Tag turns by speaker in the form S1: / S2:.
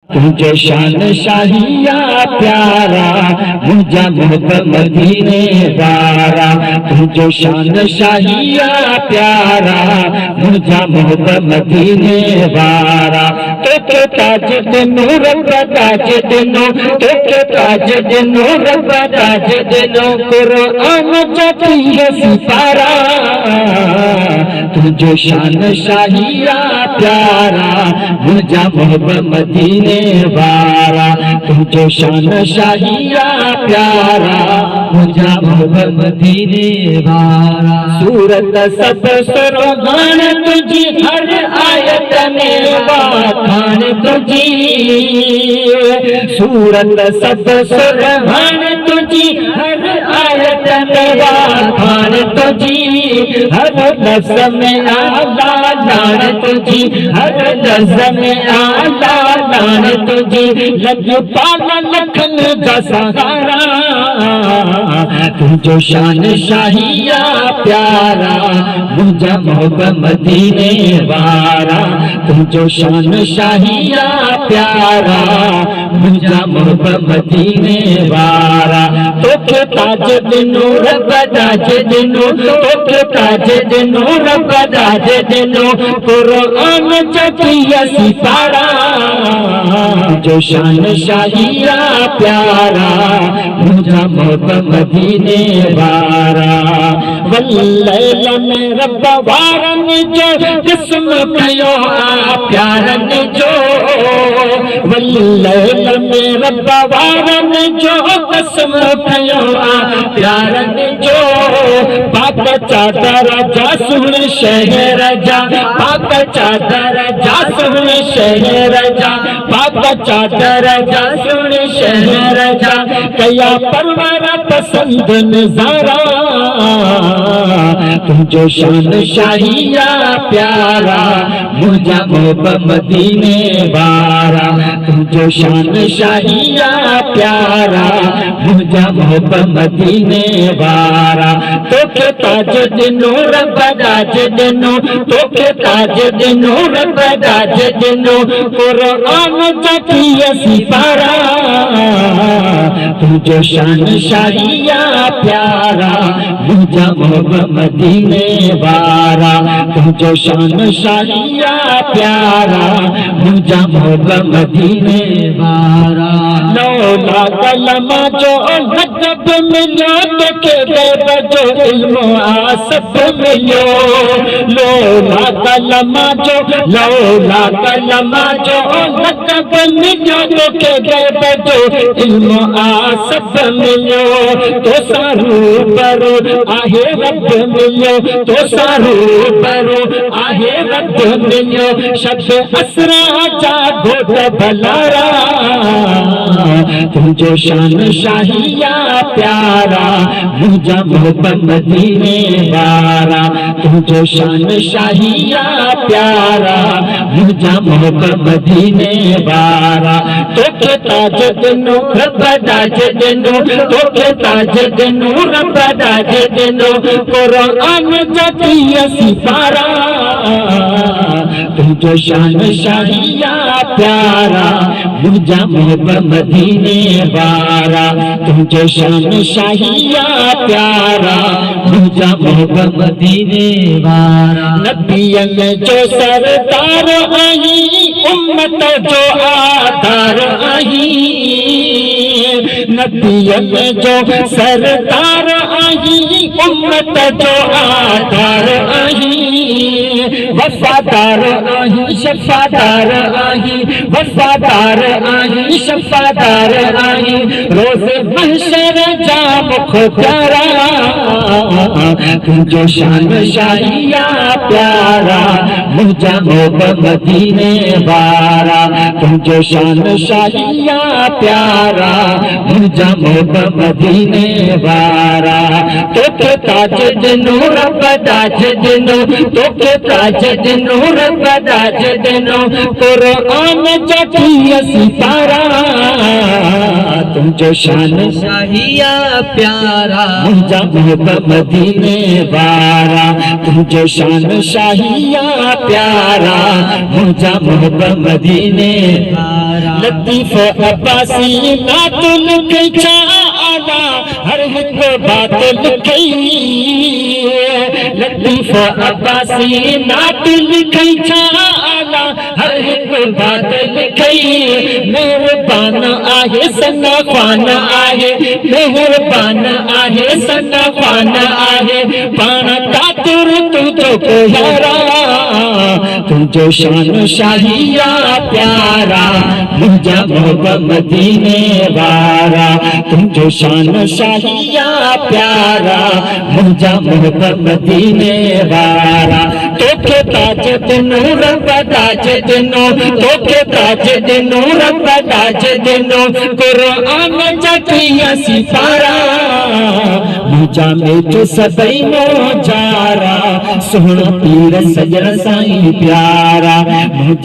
S1: तुझे शान शाहिया प्यारा मुझा मोहब्बत मदीने वारा। तुझे शान शाहिया प्यारा मुझा मोहब्बत मदीने वारा। तो के ताज दिनो रब ताज दिनो, तो के ताज दिनो रब ताज दिनो, कुरान जतिया सितारा। तुझे शान शाहिया प्यारा मुझा मोहब्बत मदीने वारा। तुझे शान शाहिया प्यारा मुझा मोहब्बत मदीने वारा। सूरत सब सुरहान तुझी हर आयत में वाखान तुझी। सूरत सब सुरहान तुझी हर आयत में वाखान तुझी। हर लफ्ज़ में आला लान तुझी, हर लफ्ज़ में आला लान तुझी। लज पाला लखन जा सहारा। तुझो शान शाहिया प्यारा मुझा मोहब्बत मदीने वारा। तुझो शान शाहिया प्यारा मुझा मोहब्बत मदीने वारा। तो के ताज दिनो रब ताज दिनो, तो के ताज दिनो रब ताज दिनो, कुरान जतिया सितारा। जो शान शाहिया प्यारा मुझा मोहब्बत मदीने वारा। वल्लैल में रब वारन जो जिस्म कयो आ प्यारन जो। वल्लैल में रब वारन जो जिस्म कयो आ प्यारन जो। पाक चादर जा सुन शहर जा, पाक चादर जा सुन शहर जा, पाक चादर जा सुन शहर जा। कया परवारा पसंद नजारा। तुझो शान शाहिया प्यारा मुझा मोहब्बत मदीने वारा। तुझो शान शाहिया प्यारा मुझा मोहब्बत मदीने वारा। तो के ताज दिनो रब ताज दिनो, तो के ताज दिनो रब ताज दिनो, कुरान जतिया सितारा। तुझो शान शाहिया प्यारा मुझा मोहब्बत मदीने वारा। तुझो शान शाहिया प्यारा मुझा मोहब्बत मदीने वारा। लौला कलमा जो नजब मिलो, तो के गैब जो इल्म आसफ मिलो। लौला कलमा जो, लौला कलमा जो नजब मिलो, तो के गैब जो इल्म आसफ मिलो। तो सारू परो आहे रब मिलो, तो सारू परो आहे रब मिलो। शब असरा जा घोट भलारा। तुझो शान शाहिया प्यारा मुझा मोहब्बत मदीने वारा। तुझो शान शाहिया प्यारा मुझा मोहब्बत मदीने वारा। तो के ताज दिनो रब ताज दिनो, तो के ताज दिनो रब ताज दिनो, कुरान जतिया सितारा। तुझो शान शाहिया प्यारा मुझा मोहब्बत मदीने वारा। तुझो शान शाहिया प्यारा मुझा मोहब्बत मदीने वारा। नबियन जो सरदार आई, उम्मत जो आधार आई। नबियन जो सरदार आई, उम्मत जो आधार आई। वफादार आई शफादार आई, वफादार आई शफादार आई। रोज महशर जा मुख प्यारा। तुझो शान शाहिया प्यारा मुझा मोहब्बत मदीने वारा। तुझो शान शाहिया प्यारा मुझा मोहब्बत मदीने वारा। तो के ताज दिनो रब ताज दिनो, तो के ताज दिनो रब ताज दिनो, कुरान जतिया सितारा। तुझो शान
S2: शाहिया प्यारा
S1: मुझा मोहब्बत मदीने वारा तुझो शान शाहिया प्यारा मुझा मोहब्बत मदीने
S2: वारा
S1: लतीफ अब्बासी नातुल कचा आला हर एक बात लिखई लतीफ अब्बासी नातुल कचा आला हर एक बात लिखई मेहरबान आहे सना ख्वान आहे मेहरबान आहे सना ख्वान आहे पाण कातुर तुझो को यारा तुझो शान शाहिया प्यारा मुझा मोहब्बत मदीने वारा तुझो शान शाहिया प्यारा मुझा मोहब्बत मदीने वारा तोखे ताज दिनो रब ताज दिनो तोखे ताज दिनो रब ताज दिनो कुरान जटिया सिपारा मुझा में जो सबई मोजारा सोहणो पीर सजण साईं प्यारा